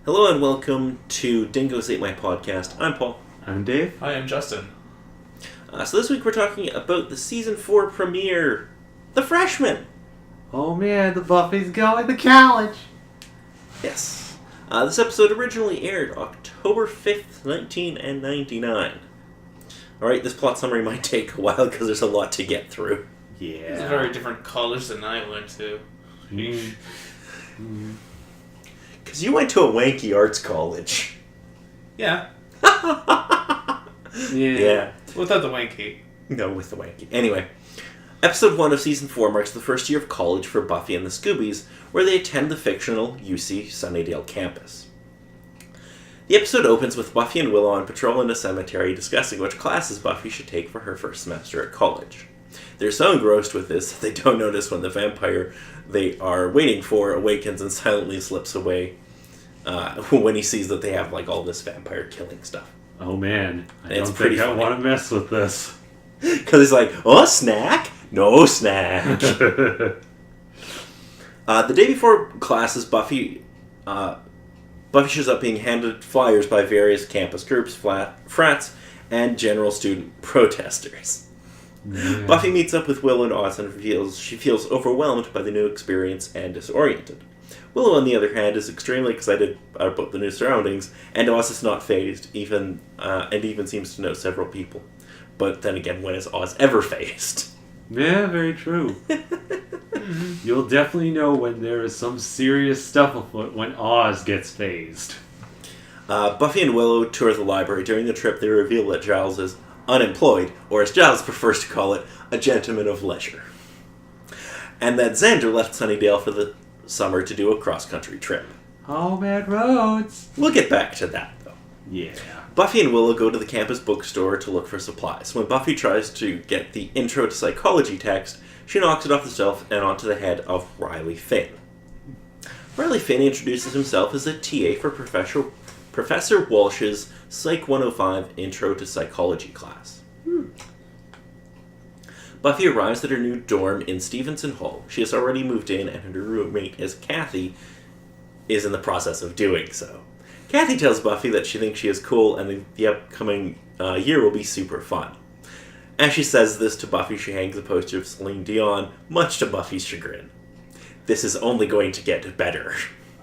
Hello and welcome to Dingoes Ate My Podcast. I'm Paul. I'm Dave. Hi, I'm Justin. So this week we're talking about the Season 4 premiere, The Freshman. Oh man, the Buffy's going to college. Yes. This episode originally aired October 5th, 1999. Alright, this plot summary might take a while because there's a lot to get through. Yeah. It's a very different college than I went to. Because you went to a wanky arts college. Yeah, Yeah. without the wanky. No, with the wanky. Anyway, Episode 1 of Season 4 marks the first year of college for Buffy and the Scoobies, where they attend the fictional UC Sunnydale campus. The episode opens with Buffy and Willow on patrol in a cemetery discussing which classes Buffy should take for her first semester at college. They're so engrossed with this that they don't notice when the vampire they are waiting for awakens and silently slips away when he sees that they have all this vampire killing stuff. Oh man, I It's don't pretty think I funny. want to mess with this. Because he's like, oh, snack? No snack. The day before classes, Buffy shows up being handed flyers by various campus groups, frats, and general student protesters. Yeah. Buffy meets up with Willow and Oz and she feels overwhelmed by the new experience and disoriented. Willow, on the other hand, is extremely excited about the new surroundings, and Oz is not fazed, even seems to know several people. But then again, when is Oz ever fazed? Yeah, very true. You'll definitely know when there is some serious stuff afoot when Oz gets phased. Buffy and Willow tour the library. During the trip, they reveal that Giles is unemployed, or as Giles prefers to call it, a gentleman of leisure. And that Xander left Sunnydale for the summer to do a cross-country trip. Oh, bad roads. We'll get back to that, though. Yeah. Buffy and Willow go to the campus bookstore to look for supplies. When Buffy tries to get the Intro to Psychology text, she knocks it off the shelf and onto the head of Riley Finn. Riley Finn introduces himself as a TA for Professor Walsh's Psych 105 Intro to Psychology class. Buffy arrives at her new dorm in Stevenson Hall. She has already moved in, and her roommate, as Kathy, is in the process of doing so. Kathy tells Buffy that she thinks she is cool and the upcoming year will be super fun. As she says this to Buffy, she hangs a poster of Celine Dion, much to Buffy's chagrin. This is only going to get better.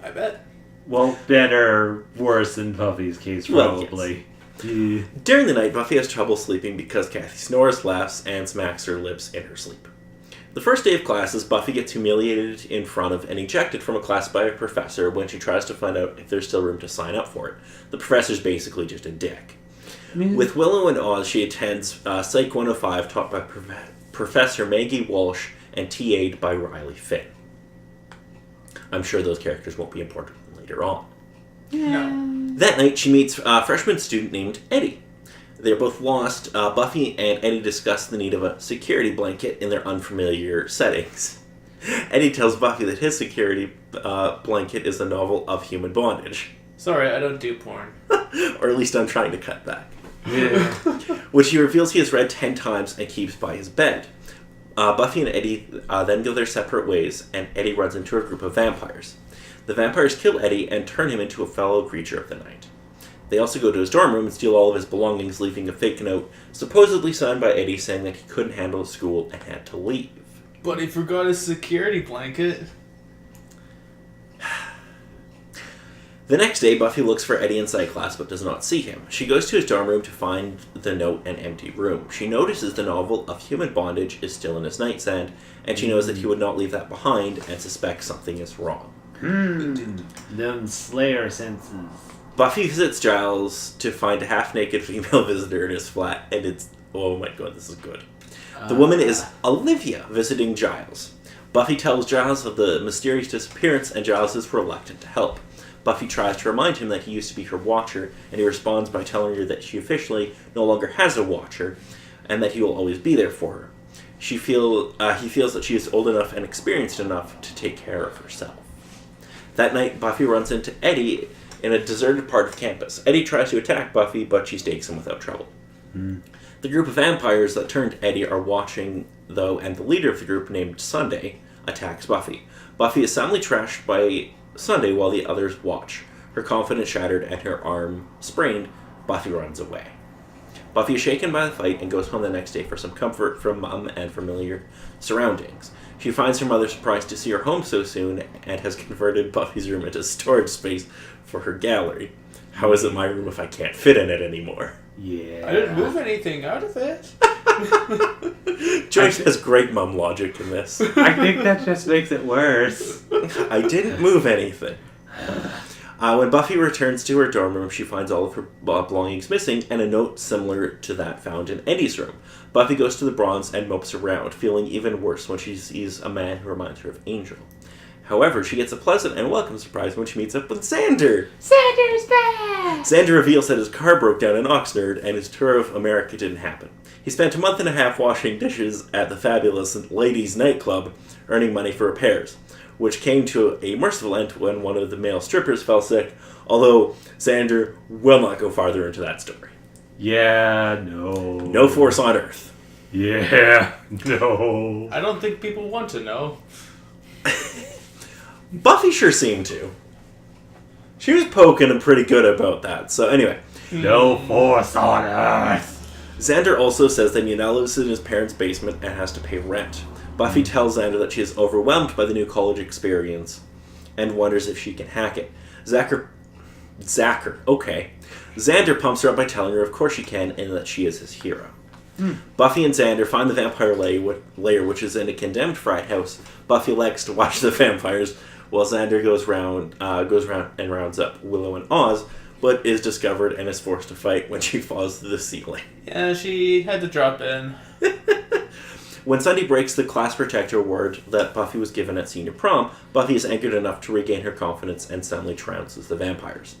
I bet. Well, better, worse in Buffy's case, Well, probably. Yeah. During the night, Buffy has trouble sleeping because Kathy snores, laughs, and smacks her lips in her sleep. The first day of classes, Buffy gets humiliated in front of and ejected from a class by a professor when she tries to find out if there's still room to sign up for it. The professor's basically just a dick. With Willow and Oz, she attends Psych 105 taught by Professor Maggie Walsh and TA'd by Riley Finn. I'm sure those characters won't be important later on. No. That night, she meets a freshman student named Eddie. They're both lost. Buffy and Eddie discuss the need of a security blanket in their unfamiliar settings. Eddie tells Buffy that his security blanket is the novel of human bondage. Sorry, I don't do porn. Or at least I'm trying to cut back. Yeah. Which he reveals he has read 10 times and keeps by his bed. Buffy and Eddie then go their separate ways, and Eddie runs into a group of vampires. The vampires kill Eddie and turn him into a fellow creature of the night. They also go to his dorm room and steal all of his belongings, leaving a fake note, supposedly signed by Eddie, saying that he couldn't handle school and had to leave. But he forgot his security blanket. The next day, Buffy looks for Eddie in psych class but does not see him. She goes to his dorm room to find the note and empty room. She notices the novel of human bondage is still in his nightstand, and she knows that he would not leave that behind and suspects something is wrong. Them Slayer senses. Buffy visits Giles to find a half-naked female visitor in his flat, and it's... oh my god, this is good. The woman is Olivia visiting Giles. Buffy tells Giles of the mysterious disappearance, and Giles is reluctant to help. Buffy tries to remind him that he used to be her watcher, and he responds by telling her that she officially no longer has a watcher, and that he will always be there for her. He feels that she is old enough and experienced enough to take care of herself. That night, Buffy runs into Eddie in a deserted part of campus. Eddie tries to attack Buffy, but she stakes him without trouble. The group of vampires that turned Eddie are watching, though, and the leader of the group, named Sunday, attacks Buffy. Buffy is soundly trashed by Sunday while the others watch. Her confidence shattered and her arm sprained, Buffy runs away. Buffy is shaken by the fight and goes home the next day for some comfort from Mom and familiar surroundings. She finds her mother surprised to see her home so soon and has converted Buffy's room into storage space for her gallery. How is it my room if I can't fit in it anymore? Yeah. I didn't move anything out of it. Joyce has great mum logic in this. I think that just makes it worse. I didn't move anything. When Buffy returns to her dorm room, she finds all of her belongings missing and a note similar to that found in Eddie's room. Buffy goes to the bronze and mopes around, feeling even worse when she sees a man who reminds her of Angel. However, she gets a pleasant and welcome surprise when she meets up with Xander. Xander's back! Xander reveals that his car broke down in Oxnard and his tour of America didn't happen. He spent a month and a half washing dishes at the fabulous ladies' nightclub, earning money for repairs, which came to a merciful end when one of the male strippers fell sick, although Xander will not go farther into that story. Yeah, no. No force on Earth. Yeah, no. I don't think people want to know. Buffy sure seemed to. She was poking him pretty good about that. So anyway. No force on Earth. Xander also says that he now lives in his parents' basement and has to pay rent. Buffy tells Xander that she is overwhelmed by the new college experience and wonders if she can hack it. Xander pumps her up by telling her of course she can and that she is his hero. Buffy and Xander find the vampire lair, which is in a condemned frat house. Buffy elects to watch the vampires while Xander goes round and rounds up Willow and Oz, but is discovered and is forced to fight when she falls to the ceiling. Yeah, she had to drop in. When Sunday breaks the class protector award that Buffy was given at senior prom, Buffy is angered enough to regain her confidence and suddenly trounces the vampires,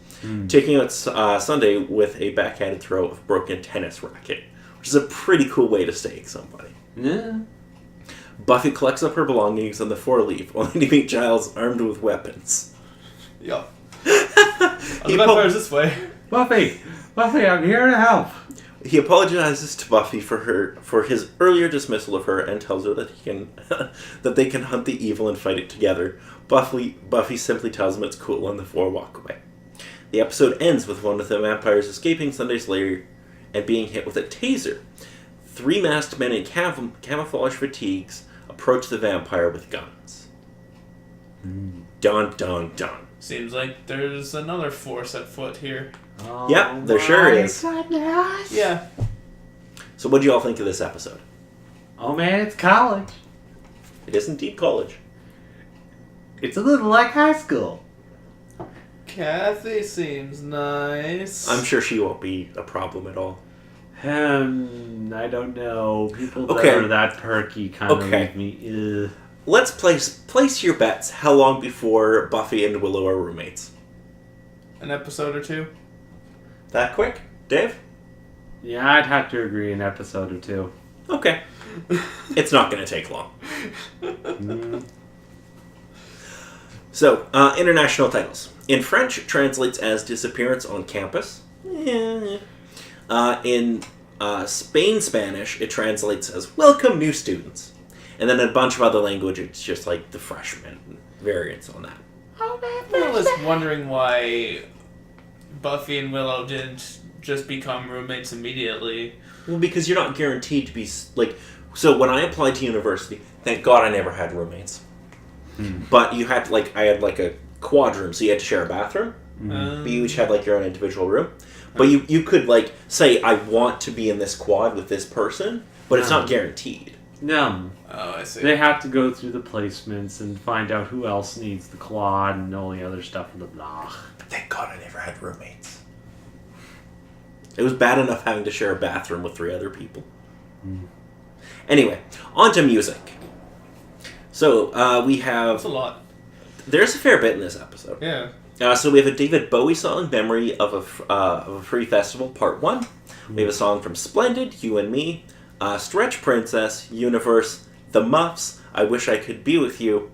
taking out Sunday with a backhanded throw of a broken tennis racket, which is a pretty cool way to stake somebody. Yeah. Buffy collects up her belongings on the four leave, only to meet Giles armed with weapons. Yup. He The vampire's this way. Buffy, I'm here to help. He apologizes to Buffy for his earlier dismissal of her and tells her that that they can hunt the evil and fight it together. Buffy simply tells him it's cool and the four walk away. The episode ends with one of the vampires escaping Sunday's lair and being hit with a taser. 3 masked men in camouflage fatigues approach the vampire with guns. Dun dun dun. Seems like there's another force at foot here. Oh, Yep, there sure is. goodness. Yeah. So what do you all think of this episode? Oh man, it's college. It is indeed college. It's a little like high school. Kathy seems nice. I'm sure she won't be a problem at all. I don't know. People that Okay. are that perky kind of Okay. leave me. Ugh. Let's place your bets. How long before Buffy and Willow are roommates? An episode or two. That quick? Dave? Yeah, I'd have to agree an episode or two. Okay. It's not going to take long. So, international titles. In French, it translates as Disappearance on Campus. In Spain Spanish, it translates as Welcome New Students. And then in a bunch of other languages, it's just like the freshman variants on that. I was wondering why Buffy and Willow didn't just become roommates immediately. Well, because you're not guaranteed to be, like... So when I applied to university, thank God I never had roommates. But you had, like, I had, like, a quad room, so you had to share a bathroom. But you each had, like, your own individual room. But you could, like, say, I want to be in this quad with this person, but it's not guaranteed. No. Oh, I see. They have to go through the placements and find out who else needs the quad and all the other stuff and the blah. But thank God I never had roommates. It was bad enough having to share a bathroom with 3 other people. Anyway, on to music. So, we have... That's a lot. There's a fair bit in this episode. Yeah. So we have a David Bowie song, Memory of a Free Festival, Part 1. We have a song from Splendid, You and Me, Stretch Princess, Universe, The Muffs, I Wish I Could Be With You,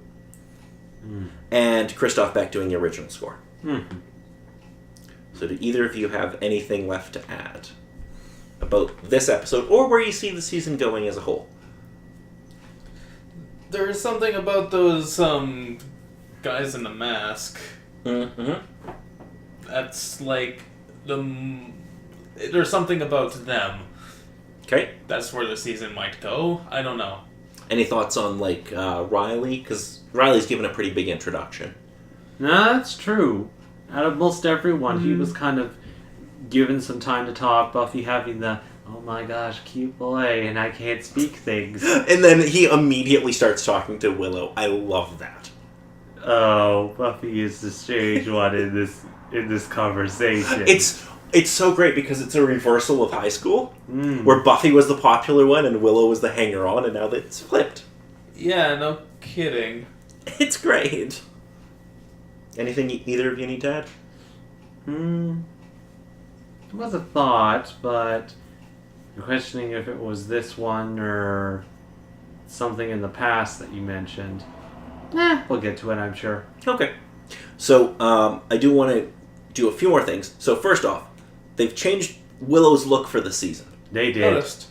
and Christoph Beck doing the original score. So do either of you have anything left to add about this episode, or where you see the season going as a whole? There is something about those guys in the mask. That's like there's something about them. Okay. That's where the season might go. I don't know. Any thoughts on, like, Riley? Because Riley's given a pretty big introduction. No, that's true. Out of most everyone, he was kind of given some time to talk. Buffy having the, oh my gosh, cute boy, and I can't speak things. And then he immediately starts talking to Willow. I love that. Oh, Buffy is the strange one in this conversation. It's so great because it's a reversal of high school, where Buffy was the popular one and Willow was the hanger-on, and now it's flipped. Yeah, no kidding. It's great. Anything either of you need to add? It was a thought, but I'm questioning if it was this one or something in the past that you mentioned. We'll get to it, I'm sure. Okay. So, I do want to do a few more things. So, first off, they've changed Willow's look for the season. They did. Noticed.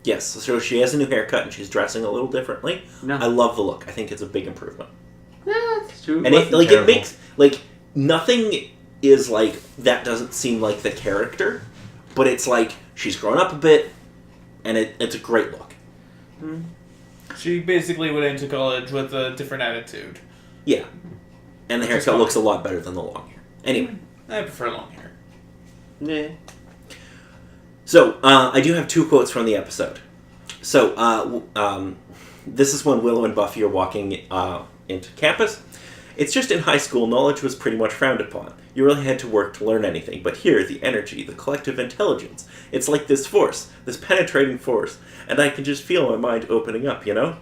Yes, so she has a new haircut and she's dressing a little differently. No. I love the look. I think it's a big improvement. It's true. And it makes, like, nothing is like, that doesn't seem like the character, but it's like, she's grown up a bit, and it's a great look. She basically went into college with a different attitude. Yeah. And the haircut looks a lot better than the long hair. Anyway. I prefer long hair. Yeah. So, I do have 2 quotes from the episode. So, this is when Willow and Buffy are walking into campus. It's just in high school, knowledge was pretty much frowned upon. You really had to work to learn anything. But here, the energy, the collective intelligence, it's like this force, this penetrating force. And I can just feel my mind opening up, you know?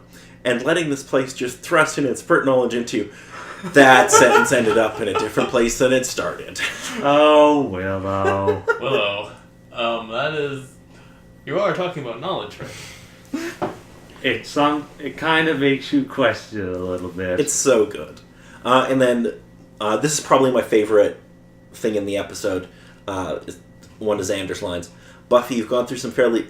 And letting this place just thrust in and spurt knowledge into... That sentence ended up in a different place than it started. Oh, Willow. Willow. That is... You are talking about knowledge, right? It kind of makes you question it a little bit. It's so good. And then, this is probably my favorite thing in the episode, one of Xander's lines. Buffy, I've gone through some fairly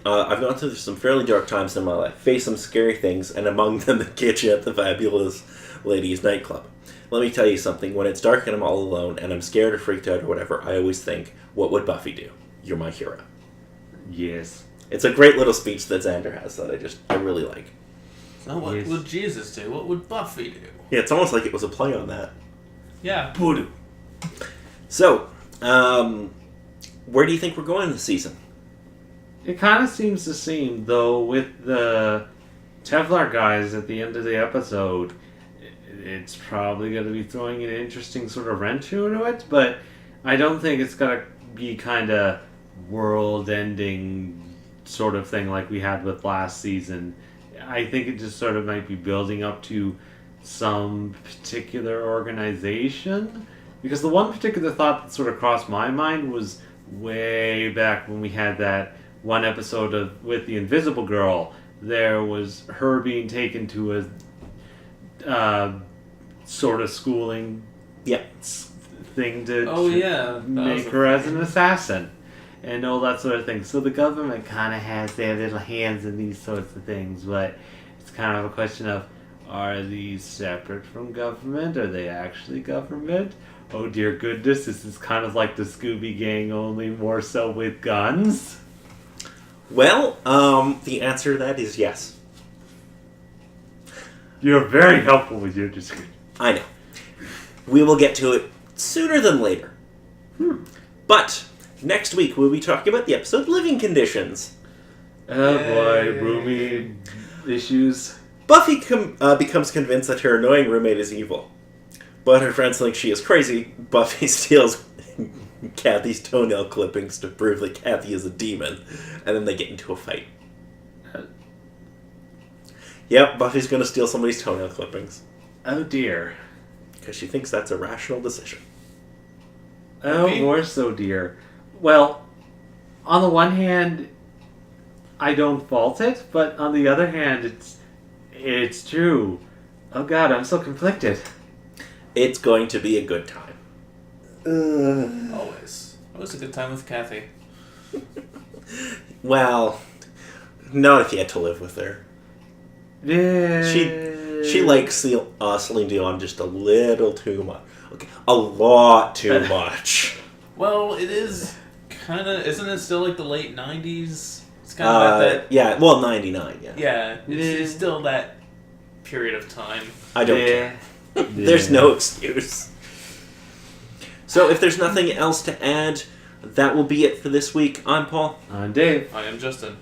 dark times in my life, faced some scary things, and among them the kitchen at the Fabulous Ladies nightclub. Let me tell you something, when it's dark and I'm all alone, and I'm scared or freaked out or whatever, I always think, what would Buffy do? You're my hero. Yes. It's a great little speech that Xander has that I really like. So what would Jesus do? What would Buffy do? Yeah, it's almost like it was a play on that. Yeah. So, where do you think we're going this season? It kind of seems the same, though, with the Tevlar guys at the end of the episode. It's probably going to be throwing an interesting sort of wrench into it, but I don't think it's going to be kind of world-ending sort of thing like we had with last season. I think it just sort of might be building up to some particular organization. Because the one particular thought that sort of crossed my mind was way back when we had that one episode with the Invisible Girl. There was her being taken to a sort of schooling thing to make her as an assassin and all that sort of thing. So the government kind of has their little hands in these sorts of things, but it's kind of a question of, are these separate from government? Are they actually government? Oh dear goodness, this is kind of like the Scooby Gang, only more so with guns. Well, the answer to that is yes. You're very helpful with your description. I know. We will get to it sooner than later. But next week we'll be talking about the episode Living Conditions. Oh boy, roommate issues. Buffy becomes convinced that her annoying roommate is evil. But her friends think she is crazy. Buffy steals Kathy's toenail clippings to prove that Kathy is a demon. And then they get into a fight. Yep, Buffy's going to steal somebody's toenail clippings. Oh dear. Because she thinks that's a rational decision. Oh, more so dear. Well, on the one hand, I don't fault it, but on the other hand, it's true. Oh god, I'm so conflicted. It's going to be a good time. Always. Always a good time with Kathy. Well, not if you had to live with her. Yeah. She likes Celine Dion just a little too much. Okay, a lot too much. Well, it is kind of... Isn't it still like the late 90s? It's kind of that... Yeah, well, 99, yeah. Yeah, it's still that period of time. I don't care. There's no excuse. So if there's nothing else to add, that will be it for this week. I'm Paul. I'm Dave. I am Justin.